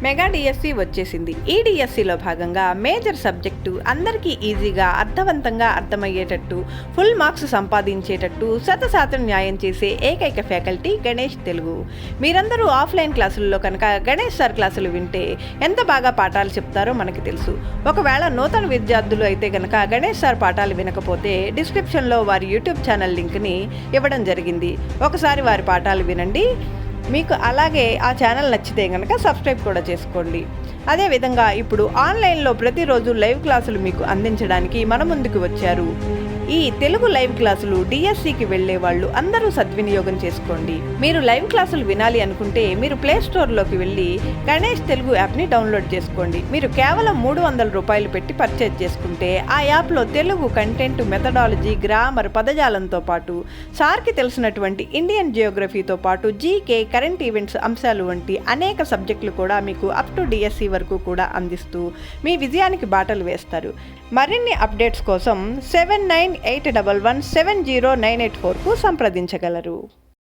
Mega DSC వచ్చేసింది. ఈ డిఎస్సిలో భాగంగా మేజర్ సబ్జెక్టు అందరికీ ఈజీగా అర్థవంతంగా అర్థమయ్యేటట్టు ఫుల్ మార్క్స్ సంపాదించేటట్టు శతశాతం న్యాయం చేసే ఏకైక ఫ్యాకల్టీ గణేష్ తెలుగు. మీరందరూ ఆఫ్లైన్ క్లాసుల్లో కనుక గణేష్ సార్ క్లాసులు వింటే ఎంత బాగా పాఠాలు చెప్తారో మనకి తెలుసు. ఒకవేళ నూతన విద్యార్థులు అయితే కనుక గణేష్ సార్ పాఠాలు వినకపోతే డిస్క్రిప్షన్లో వారి యూట్యూబ్ ఛానల్ లింక్ని ఇవ్వడం జరిగింది. ఒకసారి వారి పాఠాలు వినండి. మీకు అలాగే ఆ ఛానల్ నచ్చితే కనుక సబ్స్క్రైబ్ కూడా చేసుకోండి. అదేవిధంగా ఇప్పుడు ఆన్లైన్లో ప్రతిరోజు లైవ్ క్లాసులు మీకు అందించడానికి మన ముందుకు వచ్చారు. ఈ తెలుగు లైవ్ క్లాసులు డిఎస్సికి వెళ్ళే వాళ్ళు అందరూ సద్వినియోగం చేసుకోండి. మీరు లైవ్ క్లాసులు వినాలి అనుకుంటే మీరు ప్లే స్టోర్లోకి వెళ్ళి గణేష్ తెలుగు యాప్ని డౌన్లోడ్ చేసుకోండి. మీరు కేవలం 300 రూపాయలు పెట్టి పర్చేజ్ చేసుకుంటే ఆ యాప్లో తెలుగు కంటెంట్, మెథడాలజీ, గ్రామర్, పదజాలంతో పాటు సార్కి తెలిసినటువంటి ఇండియన్ జియోగ్రఫీతో పాటు జీకే, కరెంట్ ఈవెంట్స్ అంశాలు వంటి అనేక సబ్జెక్టులు కూడా మీకు అప్ టు డిఎస్సి వరకు కూడా అందిస్తూ మీ విజయానికి బాటలు వేస్తారు. మరిన్ని అప్డేట్స్ కోసం 7981170984కు సంప్రదించగలరు.